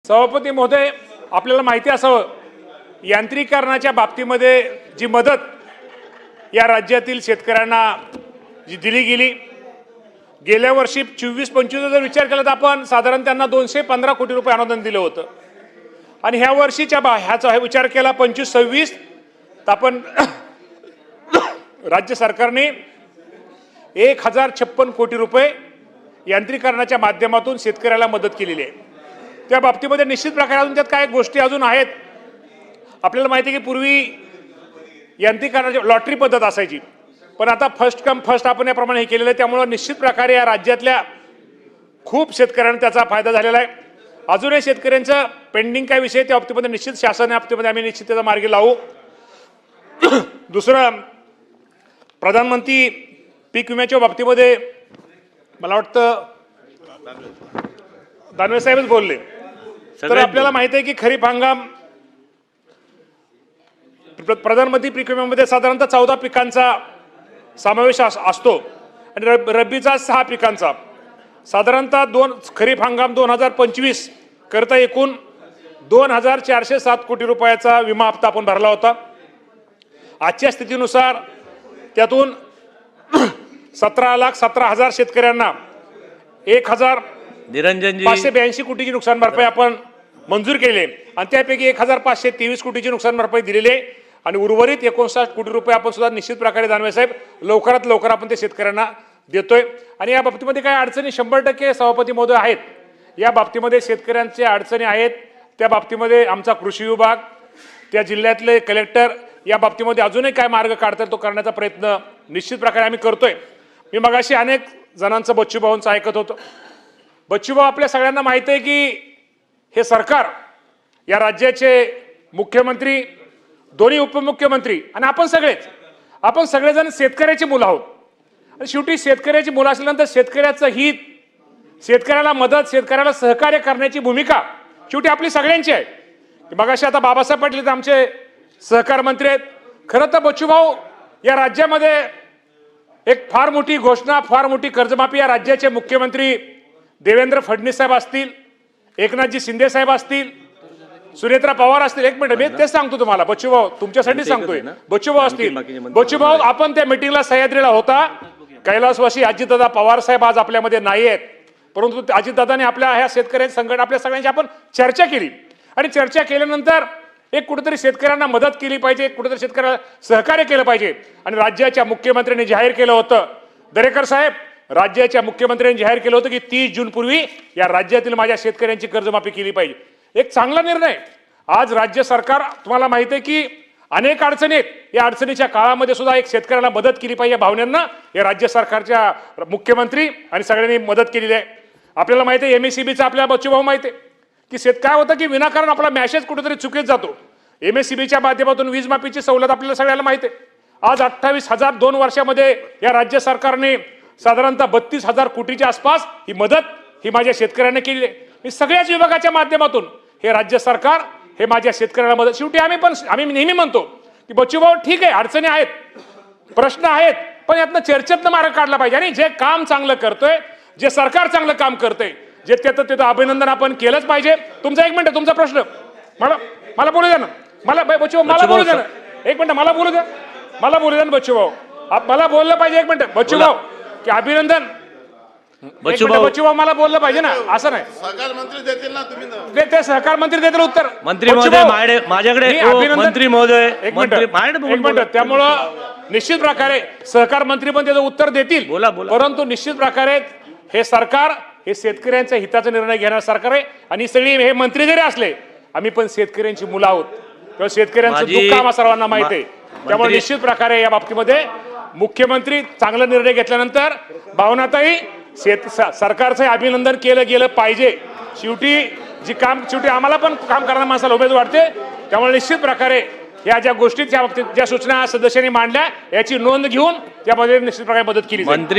सभापती महोदय, आपल्याला माहिती असावं, यांत्रिकीकरणाच्या बाबतीमध्ये जी मदत या राज्यातील शेतकऱ्यांना जी दिली गेली, गेल्या वर्षी 24-25 जर विचार केला तर आपण साधारण त्यांना 215 कोटी रुपये अनुदान दिलं होतं आणि ह्या वर्षीच्या ह्याचा विचार केला 25-26 तर आपण राज्य सरकारने 1056 कोटी रुपये यांत्रिकीकरणाच्या माध्यमातून शेतकऱ्याला मदत केलेली आहे। त्या बाबतीमध्ये निश्चित प्रकारे अजून त्यात काय गोष्टी अजून आहेत। आपल्याला माहिती आहे की पूर्वी यांत्रिकीकरणाची लॉटरी पद्धत असायची, पण आता फर्स्ट कम फर्स्ट आपण याप्रमाणे हे केलेलं आहे, त्यामुळे निश्चित प्रकारे या राज्यातल्या खूप शेतकऱ्यांना त्याचा फायदा झालेला आहे। अजूनही शेतकऱ्यांचं पेंडिंग काय विषय त्या बाबतीमध्ये निश्चित शासन या बाबतीमध्ये आम्ही निश्चित त्याचा मार्गी लावू। दुसरं, प्रधानमंत्री पीक विम्याच्या बाबतीमध्ये मला वाटतं दानवे साहेबच बोलले, तर आपल्याला माहिती आहे की खरीप हंगाम प्रधानमंत्री पीक विम्यामध्ये साधारणतः 14 पिकांचा समावेश असतो आणि रब्बीचा 6 पिकांचा, साधारणतः खरीप हंगाम 2025 करता एकूण 2407 कोटी रुपयाचा विमा हप्ता आपण भरला होता। आजच्या स्थितीनुसार त्यातून 17,17,000 शेतकऱ्यांना 1,582 कोटीची नुकसान भरपाई आपण मंजूर केली आणि त्यापैकी 1,523 कोटीची नुकसान भरपाई दिलेली आहे आणि उर्वरित 59 कोटी रुपये आपण सुद्धा निश्चित प्रकारे दानवे साहेब लवकरात लवकर आपण ते शेतकऱ्यांना देतोय। आणि या बाबतीमध्ये काय अडचणी 100% सभापती महोदय आहेत, या बाबतीमध्ये शेतकऱ्यांच्या अडचणी आहेत, त्या बाबतीमध्ये आमचा कृषी विभाग, त्या जिल्ह्यातले कलेक्टर या बाबतीमध्ये अजूनही काय मार्ग काढतात तो करण्याचा प्रयत्न निश्चित प्रकारे आम्ही करतोय। मी मगाशी अनेक जणांचं बच्चूभाऊंचं ऐकत होतो। बच्चूभाऊ, आपल्या सगळ्यांना माहिती आहे की हे सरकार, या राज्याचे मुख्यमंत्री, दोन्ही उपमुख्यमंत्री आणि आपण सगळेजण शेतकऱ्याची मुलं आहोत आणि शेवटी शेतकऱ्याची मुलं असल्यानंतर शेतकऱ्याचं हित, शेतकऱ्याला मदत, शेतकऱ्याला सहकार्य करण्याची भूमिका शेवटी आपली सगळ्यांची आहे। मगाशी आता बाबासाहेब पाटील आमचे सहकार मंत्री आहेत। खरं तर बच्चूभाऊ, या राज्यामध्ये एक फार मोठी घोषणा, फार मोठी कर्जमाफी या राज्याचे मुख्यमंत्री देवेंद्र फडणवीस साहेब असतील, एकनाथजी शिंदे साहेब असतील, सुनेत्रा पवार असतील, एक मिनिट मी तेच सांगतो तुम्हाला बच्चूभाऊ, तुमच्यासाठी सांगतोय, बच्चूभाऊ असतील, बच्चूभाऊ आपण त्या मीटिंगला सह्याद्रीला होता, कैलासवासी अजितदादा पवार साहेब आज आपल्यामध्ये नाही आहेत, परंतु अजितदादाने आपल्या ह्या शेतकऱ्यांच्या संघटना आपल्या सगळ्यांची आपण चर्चा केली आणि चर्चा केल्यानंतर एक कुठेतरी शेतकऱ्यांना मदत केली पाहिजे, कुठेतरी शेतकऱ्याला सहकार्य केलं पाहिजे आणि राज्याच्या मुख्यमंत्र्यांनी जाहीर केलं होतं, दरेकर साहेब, राज्याच्या मुख्यमंत्र्यांनी जाहीर केलं होतं की 30 जून पूर्वी या राज्यातील माझ्या शेतकऱ्यांची कर्जमाफी केली पाहिजे। एक चांगला निर्णय। आज राज्य सरकार, तुम्हाला माहिती आहे की अनेक अडचणी आहेत, या अडचणीच्या काळामध्ये सुद्धा एक शेतकऱ्याला मदत केली पाहिजे भावनेनं या राज्य सरकारच्या मुख्यमंत्री आणि सगळ्यांनी मदत केलेली आहे। आपल्याला माहिती आहे MSCBचा आपल्याला बच्चूभाऊ माहिती आहे की काय होतं की विनाकारण आपला मॅसेज कुठेतरी चुकीत जातो। MSCBच्या माध्यमातून वीज माफीची सवलत आपल्याला सगळ्याला माहिती आहे। आज 28,000 2 वर्षामध्ये या राज्य सरकारने साधारणतः 32,000 कोटीच्या आसपास ही मदत ही माझ्या शेतकऱ्यांना केली आहे। मी सगळ्याच विभागाच्या माध्यमातून हे राज्य सरकार हे माझ्या शेतकऱ्याला मदत, शेवटी आम्ही नेहमी म्हणतो की बच्चूभाऊ ठीक आहे, अडचणी आहेत, प्रश्न आहेत, पण यातनं चर्चेतनं मार्ग काढला पाहिजे आणि जे काम चांगलं करतोय, जे सरकार चांगलं काम करतंय, जे त्याचं अभिनंदन आपण केलंच पाहिजे। तुमचा एक मिनिट, तुमचा प्रश्न मला बोलू द्या ना, बच्चूभाऊ मला बोलू द्या ना, एक मिनिट मला बोलू द्या ना बच्चूभाऊ, मला बोललं पाहिजे, एक मिनिट बच्चूभाऊ की अभिनंदन, बच्चूभाऊ मला बोललं पाहिजे ना, असं नाही सहकार मंत्री देतील ना, तुम्ही ते सहकार मंत्री देतील उत्तर, मंत्री महोदय माझ्याकडे मंत्री महोदय एक मिनिट, त्यामुळं निश्चित प्रकारे सहकार मंत्री पण त्याचं उत्तर देतील, परंतु निश्चित प्रकारे हे सरकार हे शेतकऱ्यांच्या हिताचा निर्णय घेणारं सरकार आहे आणि सगळी हे मंत्री जरी असले आम्ही पण शेतकऱ्यांची मुलं आहोत, तेव्हा शेतकऱ्यांचं दुःख आम्हा सर्वांना माहिती आहे। त्यामुळे निश्चित प्रकारे या बाबतीमध्ये मुख्यमंत्री चांगला निर्णय घेतल्यानंतर भावनाताई सरकारचं अभिनंदन केलं गेलं पाहिजे। शेवटी आम्हाला पण काम करणाऱ्या माणसाला उमेद वाटते, त्यामुळे निश्चित प्रकारे ह्या ज्या गोष्टी, ज्या बाबतीत ज्या सूचना सदस्यांनी मांडल्या याची नोंद घेऊन त्यामध्ये निश्चित प्रकारे मदत केली जाईल।